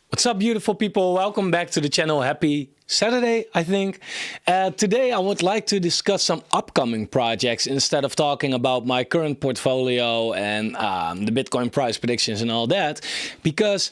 What's up, beautiful people? Welcome back to the channel. Happy Saturday, I think. Today, I would like to discuss some upcoming projects instead of talking about my current portfolio and the Bitcoin price predictions and all that, because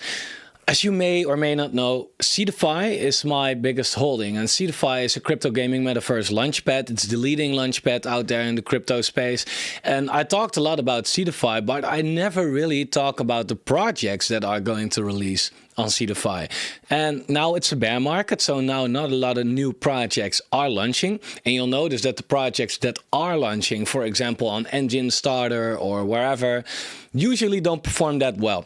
as you may or may not know, Seedify is my biggest holding, and Seedify is a crypto gaming metaverse launchpad. It's the leading launchpad out there in the crypto space. And I talked a lot about Seedify, but I never really talk about the projects that are going to release on Seedify. And now it's a bear market, so now not a lot of new projects are launching. And you'll notice that the projects that are launching, for example, on Engine Starter or wherever, usually don't perform that well.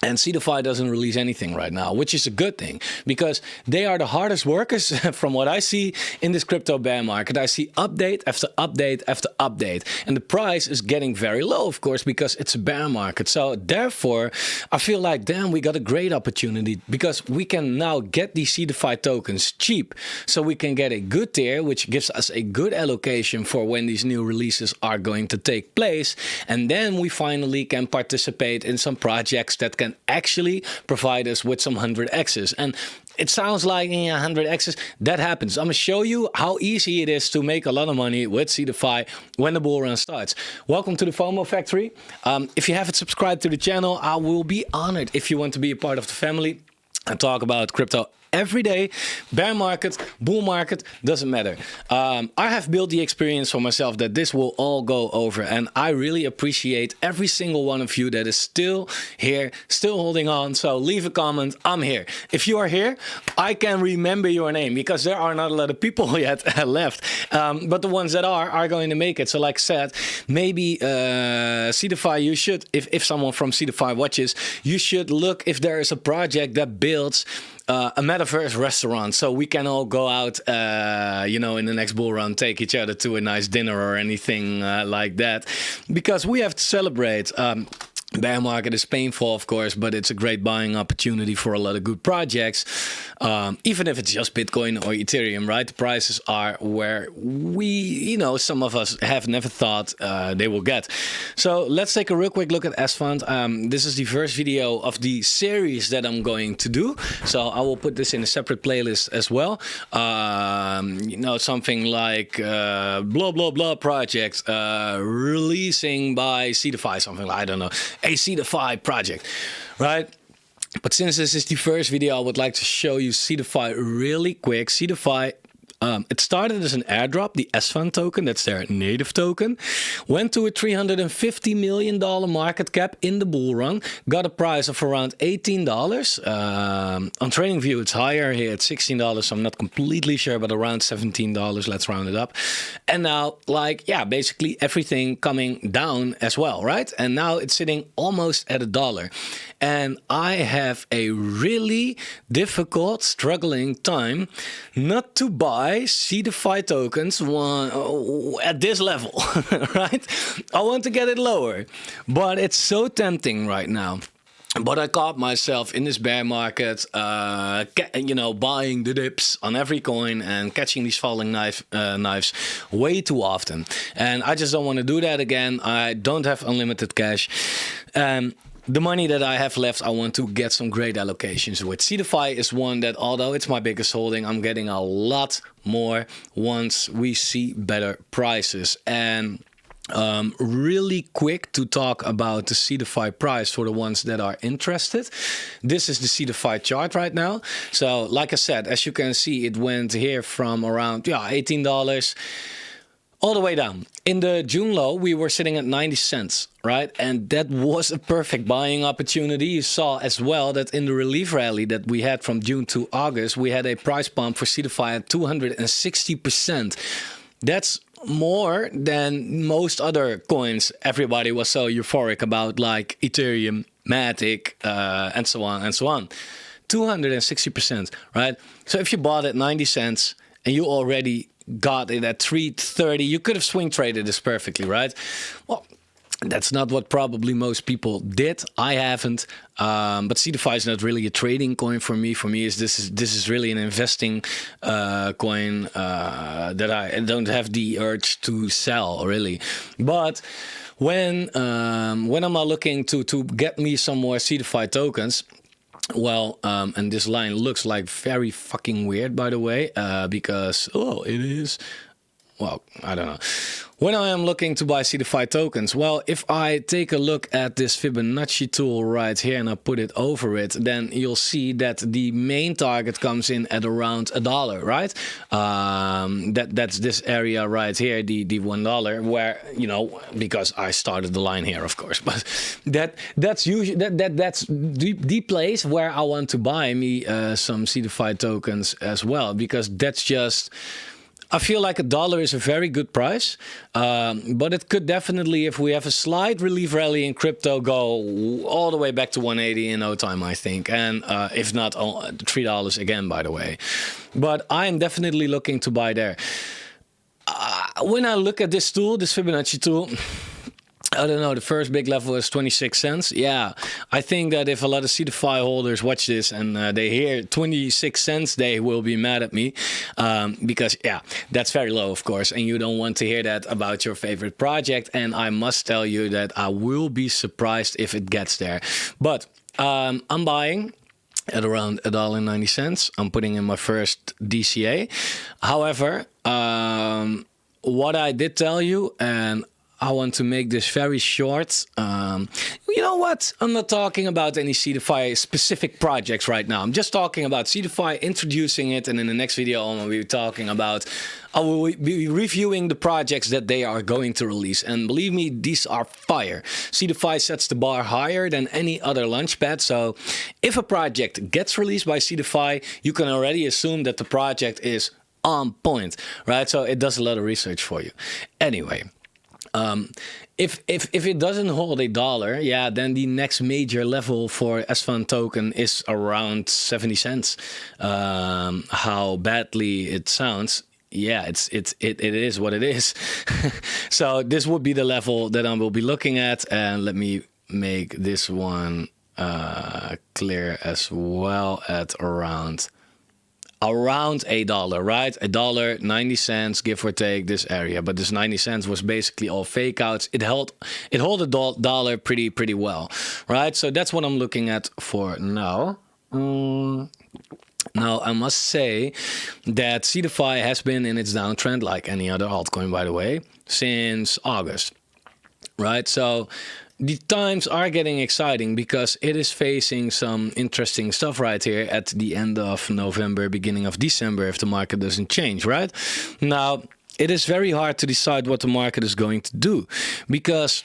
And Seedify doesn't release anything right now, which is a good thing, because they are the hardest workers from what I see in this crypto bear market. I see update after update after update. And the price is getting very low, of course, because it's a bear market. So therefore, I feel like, damn, we got a great opportunity, because we can now get these Seedify tokens cheap. So we can get a good tier, which gives us a good allocation for when these new releases are going to take place. And then we finally can participate in some projects that can actually provide us with some 100x's. And it sounds like 100x's. That happens. I'm going to show you how easy it is to make a lot of money with Seedify when the bull run starts. Welcome to the Fomo Factory. If you haven't subscribed to the channel, I will be honored if you want to be a part of the family and talk about crypto every day. Bear market, bull market, doesn't matter. I have built the experience for myself that this will all go over, and I really appreciate every single one of you that is still here, still holding on. So leave a comment. I'm here. If you are here, I can remember your name, because there are not a lot of people yet left, but the ones that are going to make it. So like I said, maybe Seedify, you should, if someone from Seedify watches, you should look if there is a project that builds a metaverse restaurant, so we can all go out, you know, in the next bull run, take each other to a nice dinner or anything like that, because we have to celebrate. Bear market is painful, of course, but it's a great buying opportunity for a lot of good projects. Even if it's just Bitcoin or Ethereum, right? The prices are where we, you know, some of us have never thought they will get. So let's take a real quick look at Sfund. This is the first video of the series that I'm going to do. So I will put this in a separate playlist as well. You know, something like blah, blah, blah project releasing by Seedify, something like, I don't know, a Seedify project, right? But since this is the first video, I would like to show you Seedify really quick. Seedify, it started as an airdrop, the Sfund token, that's their native token, went to a $350 million market cap in the bull run, got a price of around $18. On TradingView, it's higher here at $16, so I'm not completely sure, but around $17, let's round it up. And now, like, yeah, basically everything coming down as well, right? And now it's sitting almost at $1. And I have a really difficult, struggling time not to buy Seedify tokens at this level, right? I want to get it lower, but it's so tempting right now. But I caught myself in this bear market, you know, buying the dips on every coin and catching these falling knives way too often. And I just don't want to do that again. I don't have unlimited cash. The money that I have left, I want to get some great allocations with. Seedify is one that, although it's my biggest holding, I'm getting a lot more once we see better prices. And really quick to talk about the Seedify price for the ones that are interested. This is the Seedify chart right now. So like I said, as you can see, it went here from around $18 all the way down. In the June low, we were sitting at 90 cents, right? And that was a perfect buying opportunity. You saw as well that in the relief rally that we had from June to August, we had a price pump for Seedify at 260%. That's more than most other coins everybody was so euphoric about, like Ethereum, Matic, and so on and so on. 260%, right? So if you bought at 90 cents and you already got it at 330, you could have swing traded this perfectly, right? Well, that's not what probably most people did. I haven't, but Seedify is not really a trading coin for me. For me, this is really an investing coin that I don't have the urge to sell really. But when I'm looking to get me some more Seedify tokens, Well, and this line looks like very fucking weird, by the way, because, oh, it is. Well, I don't know. When I am looking to buy Seedify tokens, well, if I take a look at this Fibonacci tool right here and I put it over it, then you'll see that the main target comes in at around $1, right? That's this area right here, the $1, where, you know, because I started the line here, of course, but that's usually that's the place where I want to buy me some Seedify tokens as well, because that's just. I feel like $1 is a very good price, but it could definitely, if we have a slight relief rally in crypto, go all the way back to 180 in no time, I think. And if not, $3 again, by the way. But I'm definitely looking to buy there. When I look at this tool, this Fibonacci tool, I don't know, the first big level is 26 cents. Yeah, I think that if a lot of Seedify holders watch this and they hear 26 cents, they will be mad at me. Because, yeah, that's very low, of course. And you don't want to hear that about your favorite project. And I must tell you that I will be surprised if it gets there. But I'm buying at around $1.90. I'm putting in my first DCA. However, what I did tell you, and I want to make this very short. You know what? I'm not talking about any Seedify specific projects right now. I'm just talking about Seedify, introducing it, and in the next video I will be talking about, I will be reviewing the projects that they are going to release. And believe me, these are fire. Seedify sets the bar higher than any other launchpad. So if a project gets released by Seedify, you can already assume that the project is on point, right? So it does a lot of research for you. Anyway. If it doesn't hold $1, yeah, then the next major level for Sfund token is around 70 cents. How badly it sounds, yeah, it is what it is. So this would be the level that I will be looking at, and let me make this one clear as well, at around $1, right? $1, 90 cents, give or take, this area. But this 90 cents was basically all fake outs. It held $1 pretty well, right? So that's what I'm looking at for now. Now, I must say that Seedify has been in its downtrend, like any other altcoin, by the way, since August, right? So the times are getting exciting because it is facing some interesting stuff right here at the end of November, beginning of December, if the market doesn't change, right? Now, it is very hard to decide what the market is going to do, because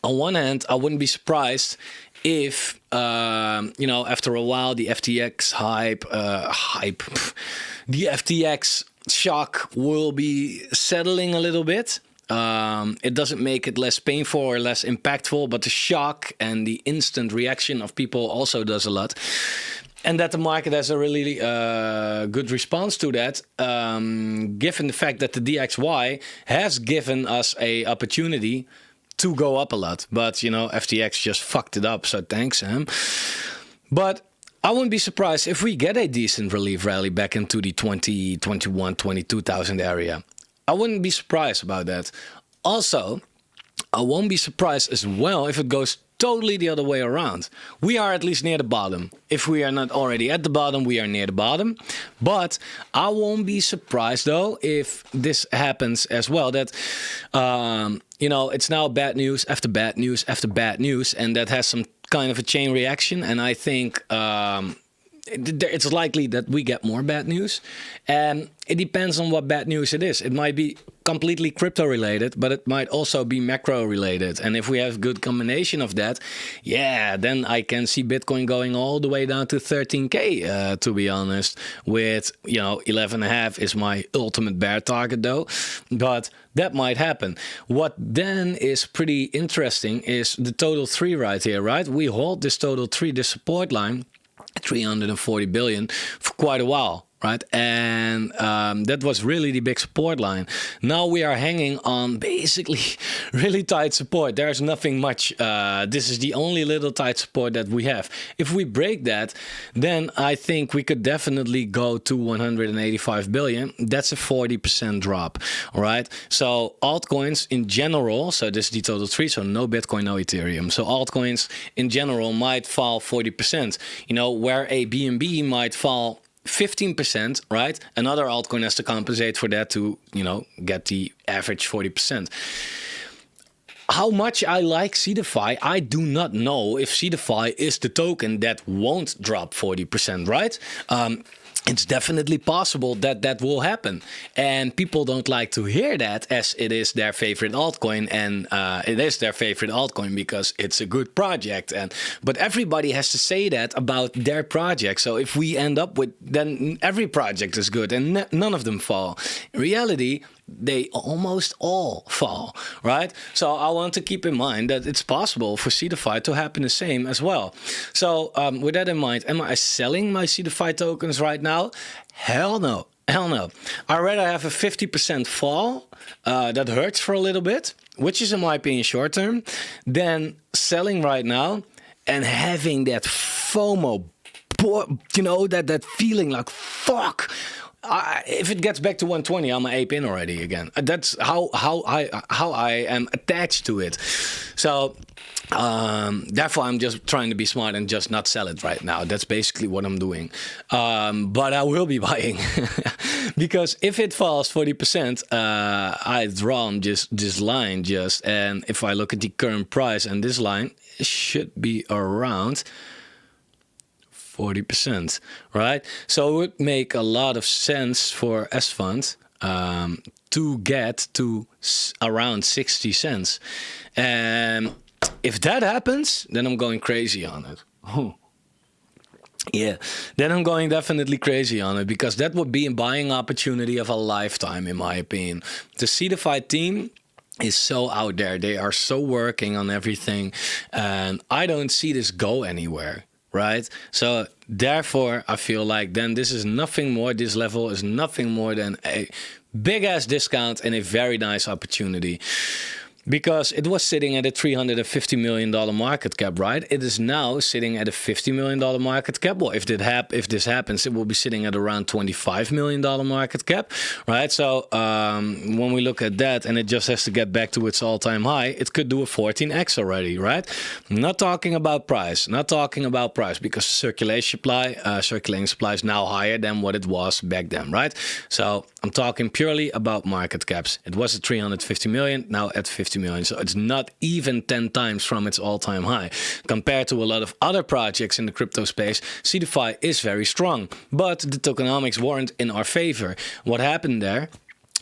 on one hand, I wouldn't be surprised if, you know, after a while, the FTX the FTX shock will be settling a little bit. It doesn't make it less painful or less impactful, but the shock and the instant reaction of people also does a lot. And that the market has a really good response to that, given the fact that the DXY has given us a opportunity to go up a lot. But, you know, FTX just fucked it up, so thanks, Sam. But I wouldn't be surprised if we get a decent relief rally back into the 20, 21, 22,000 area. I wouldn't be surprised about that. Also, I won't be surprised as well if it goes totally the other way around. We are at least near the bottom. If we are not already at the bottom, we are near the bottom. But I won't be surprised, though, if this happens as well. That, you know, it's now bad news after bad news after bad news. And that has some kind of a chain reaction. And I think it's likely that we get more bad news, and it depends on what bad news it is. It might be completely crypto related, but it might also be macro related. And if we have a good combination of that, yeah, then I can see Bitcoin going all the way down to 13K, to be honest, with, you know, 11.5 is my ultimate bear target though, but that might happen. What then is pretty interesting is the total 3 right here, right? We hold this total 3, this support line, 340 billion, for quite a while. right? And that was really the big support line. Now we are hanging on basically really tight support. There's nothing much. This is the only little tight support that we have. If we break that, then I think we could definitely go to 185 billion. That's a 40% drop, all right? So altcoins in general, so this is the total tree, so no Bitcoin, no Ethereum. So altcoins in general might fall 40%, you know, where a BNB might fall 15%, right? Another altcoin has to compensate for that to, you know, get the average 40%. How much I like Seedify, I do not know if Seedify is the token that won't drop 40%, right? It's definitely possible that that will happen. And people don't like to hear that, as it is their favorite altcoin. And it is their favorite altcoin because it's a good project. But everybody has to say that about their project. So if we end up with, then every project is good and none of them fall. In reality, they almost all fall, right? So I want to keep in mind that it's possible for Seedify to happen the same as well. So with that in mind, am I selling my Seedify tokens right now? Hell no. Hell no. I'd rather have a 50% fall that hurts for a little bit, which is in my opinion short term, than selling right now and having that FOMO, you know, that feeling like, fuck, if it gets back to 120, I'm an ape in already again. That's how I am attached to it. So therefore, I'm just trying to be smart and just not sell it right now. That's basically what I'm doing. But I will be buying because if it falls 40%, I draw on just this line and if I look at the current price and this line, it should be around 40%, right? So it would make a lot of sense for Sfund to get to around 60 cents. And if that happens, then I'm going crazy on it. Oh. Yeah, then I'm going definitely crazy on it because that would be a buying opportunity of a lifetime, in my opinion. The Seedify team is so out there. They are so working on everything. And I don't see this go anywhere. Right? So therefore, I feel like then this is nothing more. This level is nothing more than a big ass discount and a very nice opportunity. Because it was sitting at a $350 million market cap, right? It is now sitting at a $50 million market cap. Well, if this happens, it will be sitting at around $25 million market cap, right? So when we look at that, and it just has to get back to its all-time high, it could do a 14x already, right? Not talking about price, because circulating supply is now higher than what it was back then, right? So I'm talking purely about market caps. It was at 350 million, now at 50 million. So it's not even 10 times from its all-time high. Compared to a lot of other projects in the crypto space, Seedify is very strong, but the tokenomics weren't in our favor. What happened there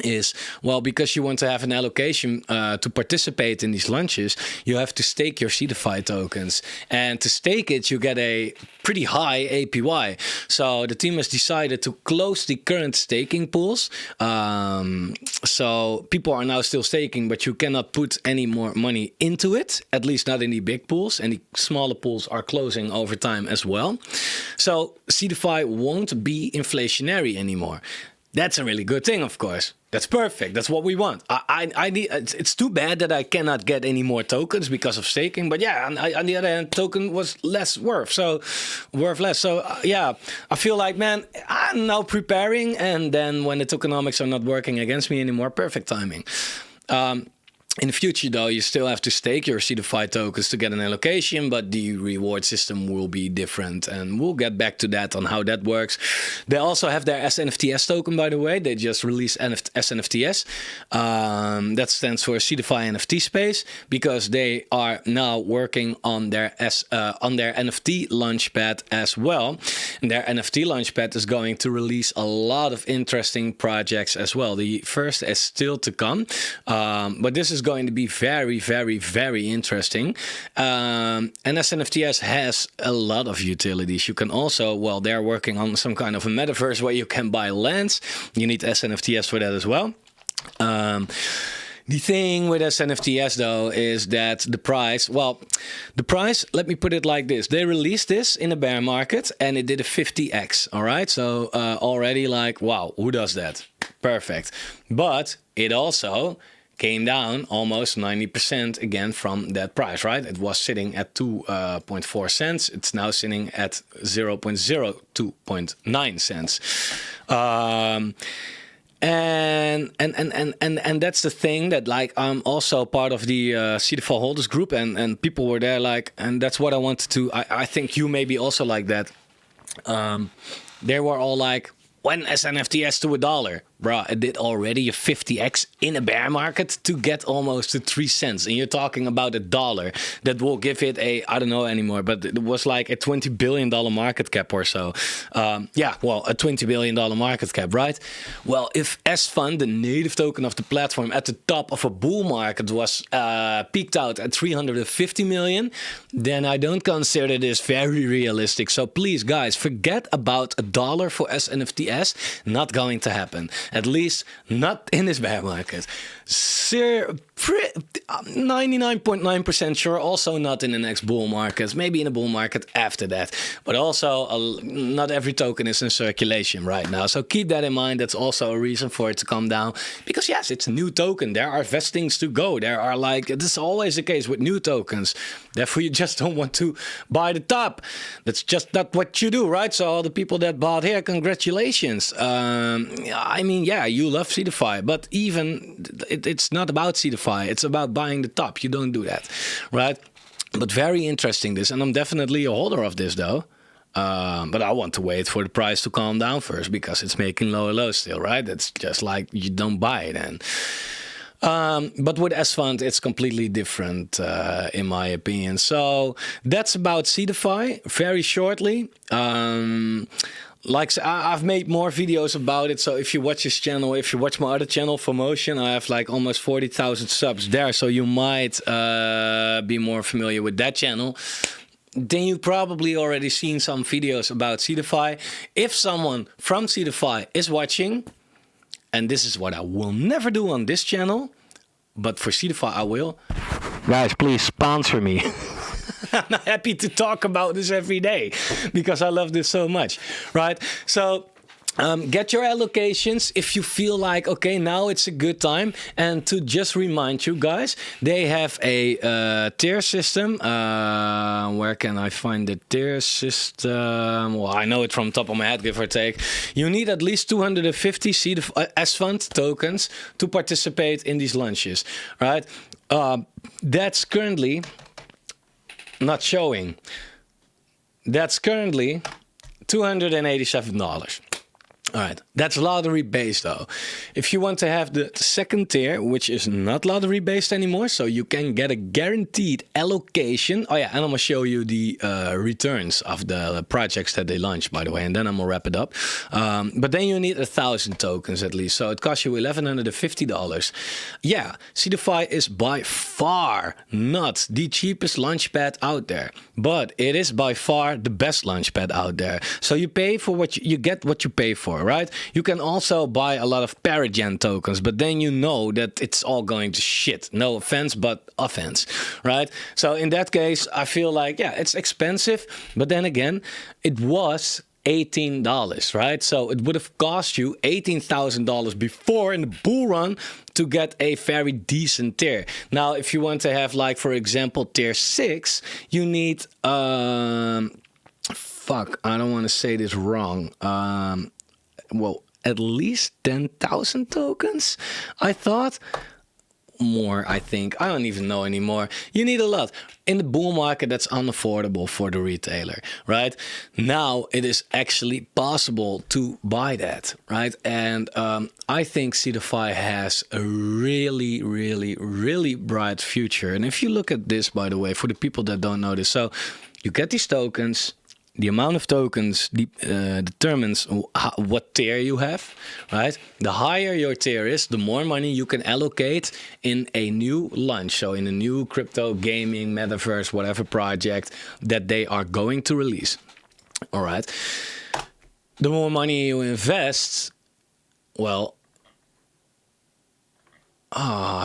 is, well, because you want to have an allocation to participate in these launches, you have to stake your Seedify tokens. And to stake it, you get a pretty high APY. So the team has decided to close the current staking pools. So people are now still staking, but you cannot put any more money into it, at least not in the big pools. And the smaller pools are closing over time as well. So Seedify won't be inflationary anymore. That's a really good thing, of course. That's perfect. That's what we want. I need. It's too bad that I cannot get any more tokens because of staking. But yeah, on the other hand, token was worth less. So yeah, I feel like, man, I'm now preparing, and then when the tokenomics are not working against me anymore, perfect timing. In the future, though, you still have to stake your Seedify tokens to get an allocation, but the reward system will be different, and we'll get back to that on how that works. They also have their SNFTS token, by the way. They just released SNFTS. That stands for Seedify NFT Space, because they are now working on their NFT Launchpad as well. And their NFT Launchpad is going to release a lot of interesting projects as well. The first is still to come, but this is going to be very, very, very interesting. And SNFTS has a lot of utilities. You can also, well, they're working on some kind of a metaverse where you can buy lands. You need SNFTS for that as well. The thing with SNFTs though is that the price, let me put it like this. They released this in a bear market and it did a 50x, all right? So already like, wow, who does that? Perfect. But it also came down almost 90% again from that price, right? It was sitting at 2.4 cents. It's now sitting at 0.02.9 cents. And that's the thing that like I'm also part of the Seedify holders group and people were there like, and that's what I wanted to, I think you may be also like that. They were all like, when SNFTs to $1, bro, it did already a 50x in a bear market to get almost to 3 cents. And you're talking about $1 that will give it a, I don't know anymore, but it was like a $20 billion market cap or so. Yeah, well, a $20 billion market cap, right? Well, if Sfund, the native token of the platform at the top of a bull market was peaked out at 350 million, then I don't consider this very realistic. So please, guys, forget about $1 for SNFTs. Not going to happen. At least not in this bear market. 99.9% sure, also not in the next bull market. Maybe in a bull market after that. But also, not every token is in circulation right now. So keep that in mind. That's also a reason for it to come down. Because yes, it's a new token. There are vestings to go. There are like, this is always the case with new tokens. Therefore, you just don't want to buy the top. That's just not what you do, right? So all the people that bought here, congratulations. I mean, yeah, you love Seedify, but even it's not about Seedify. It's about buying the top. You don't do that, right? But very interesting this, and I'm definitely a holder of this though. But I want to wait for the price to calm down first because it's making lower lows still, right? That's just like you don't buy it then. But with Sfund, it's completely different, in my opinion. So that's about Seedify very shortly. Like I've made more videos about it. So if you watch this channel, if you watch my other channel, Fomotion, I have like almost 40,000 subs there. So you might be more familiar with that channel. Then you've probably already seen some videos about Seedify. If someone from Seedify is watching, and this is what I will never do on this channel, but for Seedify I will. Guys, please sponsor me. I'm happy to talk about this every day because I love this so much, right? So get your allocations if you feel like, okay, now it's a good time. And to just remind you guys, they have a tier system. Where can I find the tier system? Well, I know it from top of my head, give or take. You need at least 250 Sfund tokens to participate in these launches, right? That's currently not showing. That's currently $287. All right, that's lottery based though. If you want to have the second tier, which is not lottery based anymore, so you can get a guaranteed allocation. Oh yeah, and I'm gonna show you the returns of the projects that they launched, by the way, and then I'm gonna wrap it up. But then you need 1,000 tokens at least, so it costs you $1,150. Yeah, Seedify is by far not the cheapest launchpad out there, but it is by far the best launchpad out there. So you pay for what you get, what you pay for. Right? You can also buy a lot of Paragen tokens, but then you know that it's all going to shit. No offense, but offense, right? So in that case, I feel like, yeah, it's expensive, but then again, it was $18, right? So it would have cost you $18,000 before in the bull run to get a very decent tier. Now, if you want to have, like, for example, tier 6, you need, fuck, I don't want to say this wrong. Well, at least 10,000 tokens, I thought. More, I think. I don't even know anymore. You need a lot. In the bull market, that's unaffordable for the retailer, right? Now, it is actually possible to buy that, right? And I think Seedify has a really, really, really bright future. And if you look at this, by the way, for the people that don't know this, so you get these tokens. The amount of tokens determines what tier you have, right? The higher your tier is, the more money you can allocate in a new launch. So in a new crypto, gaming, metaverse, whatever project that they are going to release. All right. The more money you invest, well,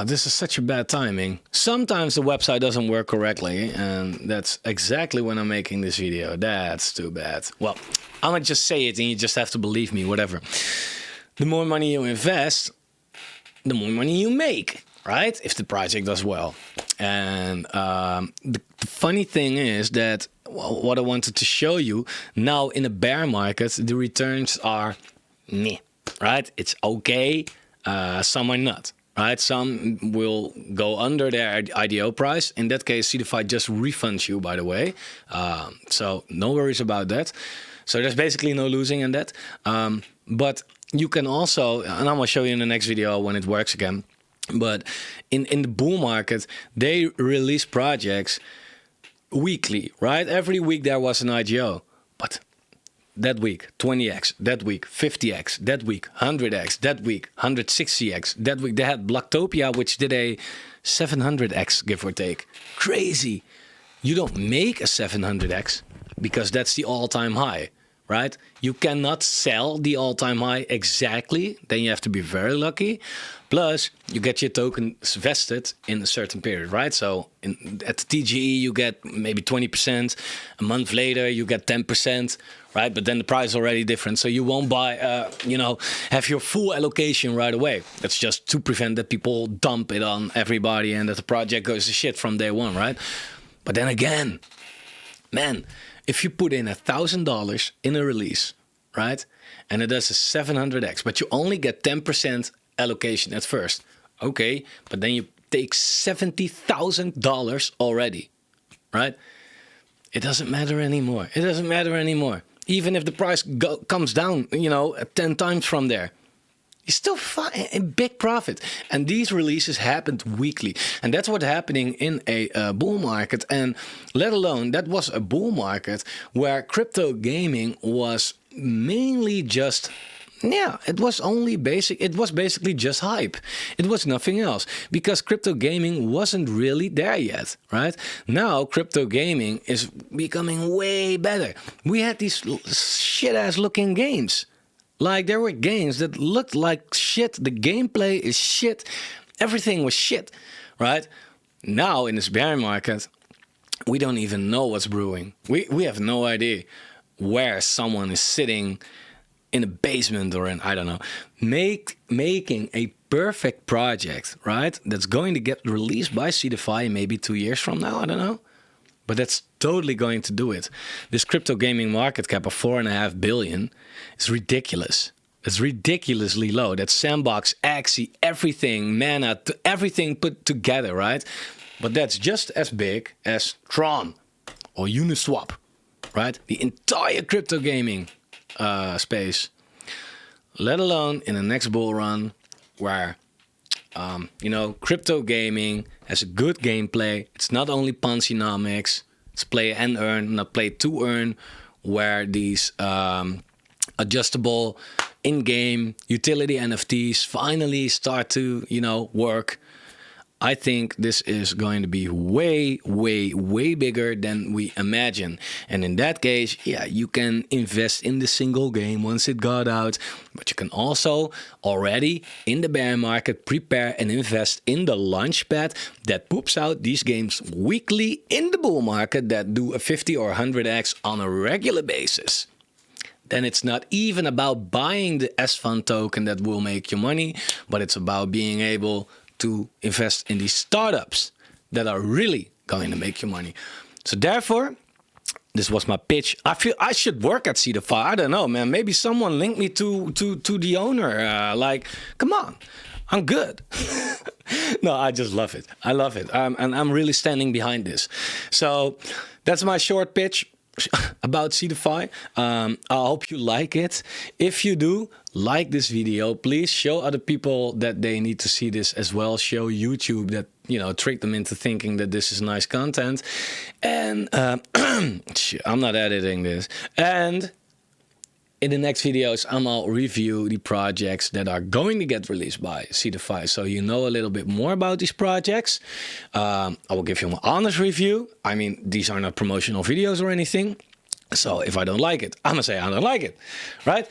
this is such a bad timing. Sometimes the website doesn't work correctly, and that's exactly when I'm making this video. That's too bad. Well, I'm gonna just say it and you just have to believe me, whatever. The more money you invest, the more money you make, right? If the project does well. And the funny thing is that what I wanted to show you, now in a bear market, the returns are meh, right? It's okay, some are not. Right, some will go under their IDO price. In that case, Seedify just refunds you, by the way. So no worries about that. So there's basically no losing in that. But you can also, and I'm gonna show you in the next video when it works again. But in the bull market, they release projects weekly, right? Every week there was an IGO, but that week 20x, that week 50x, that week 100x, that week 160x, that week they had Blocktopia, which did a 700x, give or take. Crazy. You don't make a 700x because that's the all-time high, right? You cannot sell the all-time high exactly. Then you have to be very lucky. Plus, you get your tokens vested in a certain period, right? So at the TGE, you get maybe 20%. A month later, you get 10%, right? But then the price is already different. So you won't buy, have your full allocation right away. That's just to prevent that people dump it on everybody and that the project goes to shit from day one, right? But then again, man, if you put in $1,000 in a release, right? And it does a 700x, but you only get 10% allocation at first. Okay, but then you take $70,000 already, right? It doesn't matter anymore. It doesn't matter anymore. Even if the price comes down, 10 times from there, you still find a big profit. And these releases happened weekly. And that's what's happening in a bull market. And let alone, that was a bull market where crypto gaming was mainly just, it was basically just hype. It was nothing else because crypto gaming wasn't really there yet, right? Now crypto gaming is becoming way better. We had these shit ass looking games. Like there were games that looked like shit. The gameplay is shit. Everything was shit, right? Now in this bear market, we don't even know what's brewing. We have no idea where someone is sitting in a basement or in, I don't know, making a perfect project, right? That's going to get released by Seedify maybe 2 years from now, I don't know. But that's totally going to do it. This crypto gaming market cap of 4.5 billion is ridiculous. It's ridiculously low. That's Sandbox, Axie, everything, Mana, everything put together, right? But that's just as big as Tron or Uniswap, right? The entire crypto gaming space, let alone in the next bull run where crypto gaming has a good gameplay. It's not only Ponzi-nomics, it's play and earn, not play to earn, where these adjustable in-game utility NFTs finally start to work. I think this is going to be way, way, way bigger than we imagine. And in that case, yeah, you can invest in the single game once it got out. But you can also already in the bear market prepare and invest in the Launchpad that poops out these games weekly in the bull market that do a 50 or 100x on a regular basis. Then it's not even about buying the Sfund token that will make you money, but it's about being able to invest in these startups that are really going to make you money. So therefore, this was my pitch. I feel I should work at Seedify. I don't know, man. Maybe someone linked me to the owner. Come on, I'm good. No, I just love it. I love it. And I'm really standing behind this. So that's my short pitch about Seedify. I hope you like it. If you do like this video, please show other people that they need to see this as well. Show YouTube that, trick them into thinking that this is nice content. And I'm not editing this. And in the next videos, I'll review the projects that are going to get released by Seedify, so you know a little bit more about these projects. I will give you an honest review. I mean, these are not promotional videos or anything. So if I don't like it, I'm gonna say I don't like it, right?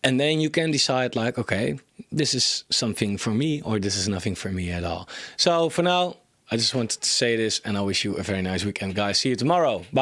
And then you can decide like, okay, this is something for me or this is nothing for me at all. So for now, I just wanted to say this and I wish you a very nice weekend, guys. See you tomorrow. Bye.